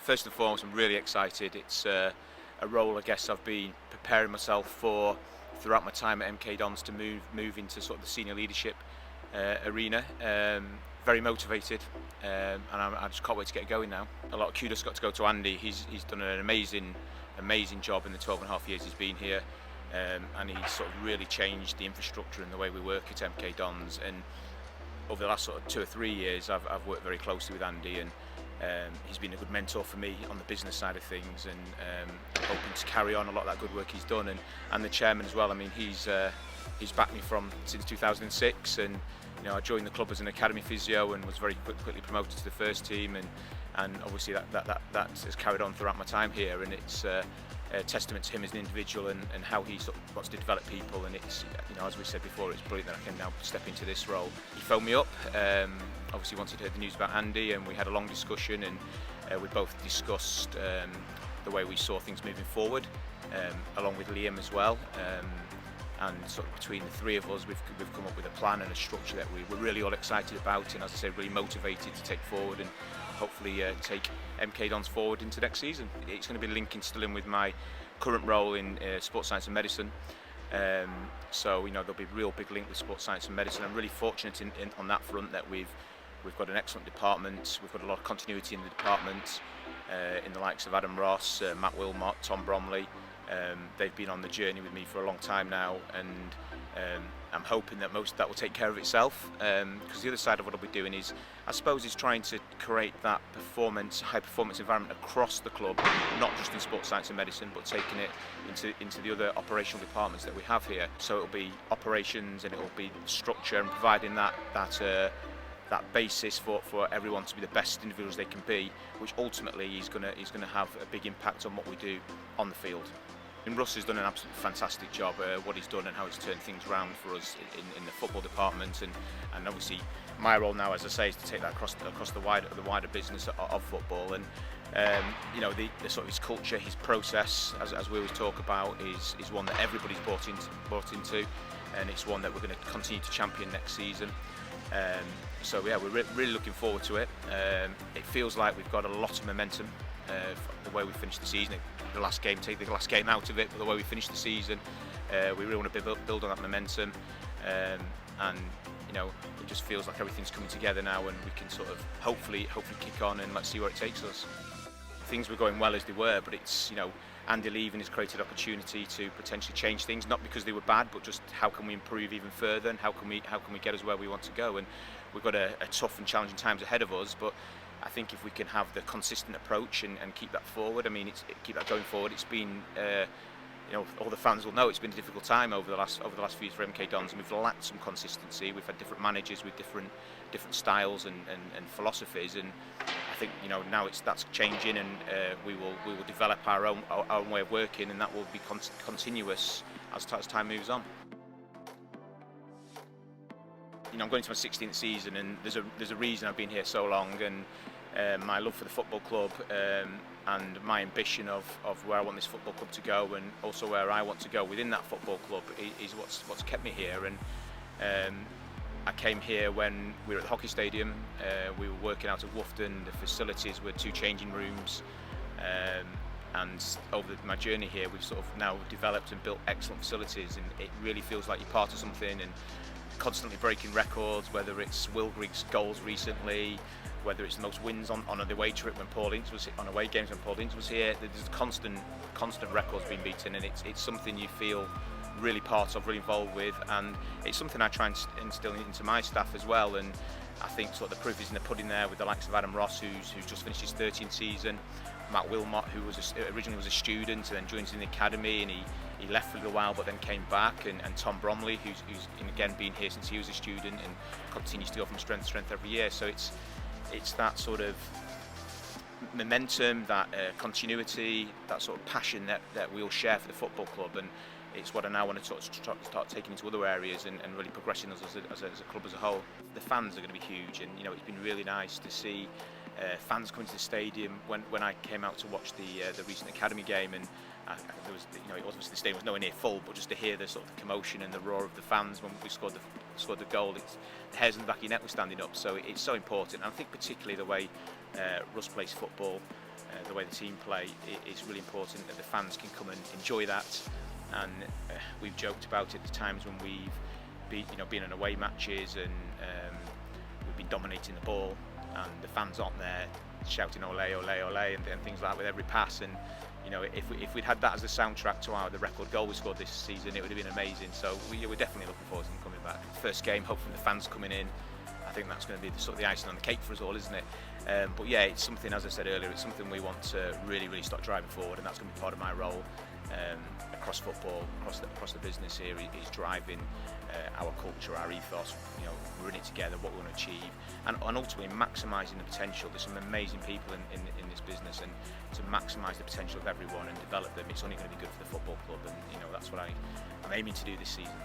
First and foremost, I'm really excited. It's a role I guess I've been preparing myself for throughout my time at MK Dons to move into sort of the senior leadership arena. Very motivated, and I just can't wait to get going now. A lot of kudos got to go to Andy. He's done an amazing job in the 12.5 years he's been here, and he's sort of really changed the infrastructure and the way we work at MK Dons. And over the last sort of 2 or 3 years, I've worked very closely with Andy, and he's been a good mentor for me on the business side of things, and I'm hoping to carry on a lot of that good work he's done, and the chairman as well. I mean, he's backed me since 2006, and I joined the club as an academy physio and was very quickly promoted to the first team, and obviously that has carried on throughout my time here, and it's a testament to him as an individual and how he sort of wants to develop people. And it's, as we said before, it's brilliant that I can now step into this role. He phoned me up, obviously wanted to hear the news about Andy, and we had a long discussion, and we both discussed the way we saw things moving forward, along with Liam as well. And sort of between the three of us, we've come up with a plan and a structure that we're really all excited about, and as I say, really motivated to take forward and hopefully take MK Dons forward into next season. It's going to be linking still in with my current role in sports science and medicine. So there'll be a real big link with sports science and medicine. I'm really fortunate on that front that we've got an excellent department. We've got a lot of continuity in the department, in the likes of Adam Ross, Matt Wilmot, Tom Bromley. They've been on the journey with me for a long time now, and I'm hoping that most of that will take care of itself, because the other side of what I'll be doing is, I suppose, is trying to create that high performance environment across the club, not just in sports science and medicine, but taking it into the other operational departments that we have here. So it'll be operations, and it'll be structure, and providing that basis for everyone to be the best individuals they can be, which ultimately is going to have a big impact on what we do on the field. And Russ has done an absolutely fantastic job, what he's done and how he's turned things around for us in the football department, and obviously my role now, as I say, is to take that across the wider business of football. And the sort of his culture, his process, as we always talk about, is one that everybody's bought into, and it's one that we're going to continue to champion next season. So yeah, we're really looking forward to it. It feels like we've got a lot of momentum. The way we finished the season, take the last game out of it, but the way we finished the season, we really want to build on that momentum, and it just feels like everything's coming together now, and we can sort of hopefully kick on, and let's see where it takes us. Things were going well as they were, but it's Andy leaving has created opportunity to potentially change things, not because they were bad, but just how can we improve even further, and how can we get us where we want to go. And we've got a tough and challenging times ahead of us, but I think if we can have the consistent approach and keep that forward, keep that going forward. It's been, all the fans will know it's been a difficult time over the last few years for MK Dons, and we've lacked some consistency. We've had different managers with different styles and philosophies, and I think now that's changing, and we will develop our own way of working, and that will be continuous as time moves on. I'm going to my 16th season, and there's a reason I've been here so long, and my love for the football club, and my ambition of where I want this football club to go, and also where I want to go within that football club is what's kept me here. And I came here when we were at the hockey stadium. We were working out of Woughton. The facilities were 2 changing rooms, and over my journey here, we've sort of now developed and built excellent facilities, and it really feels like you're part of something, and constantly breaking records, whether it's Will Grigg's goals recently, whether it's the most wins on the away trip when Paul Ince was on away games when Paul Ince was here. There's constant records being beaten, and it's something you feel really part of, really involved with, and it's something I try and instill into my staff as well. And I think sort of the proof is in the pudding there, with the likes of Adam Ross, who's just finished his 13th season, Matt Wilmot, who originally was a student and then joined in the academy, and he left for a little while but then came back, and Tom Bromley, who's again been here since he was a student and continues to go from strength to strength every year. So it's that sort of momentum, that continuity, that sort of passion that we all share for the football club, and it's what I now want to start taking into other areas and really progressing us as a club as a whole. The fans are going to be huge, and it's been really nice to see fans coming to the stadium when I came out to watch the recent academy game, and there was, obviously the stadium was nowhere near full, but just to hear the sort of commotion and the roar of the fans when we scored the goal, the hairs on the back of your neck were standing up. So it's so important, and I think particularly the way Russ plays football, the way the team play, it's really important that the fans can come and enjoy that. And we've joked about it the times when we've been in away matches and we've been dominating the ball, and the fans aren't there shouting ole, ole, ole, and things like that with every pass. And if we'd had that as the soundtrack to the record goal we scored this season, it would have been amazing. So we're definitely looking forward to them coming back. First game, hopefully the fans coming in. I think that's going to be the icing on the cake for us all, isn't it? But yeah, it's something, as I said earlier, it's something we want to really start driving forward, and that's going to be part of my role across football, across the business here, is driving our culture, our ethos, running it together, what we want to achieve, and ultimately maximising the potential. There's some amazing people in this business, and to maximise the potential of everyone and develop them, it's only going to be good for the football club, and that's what I'm aiming to do this season.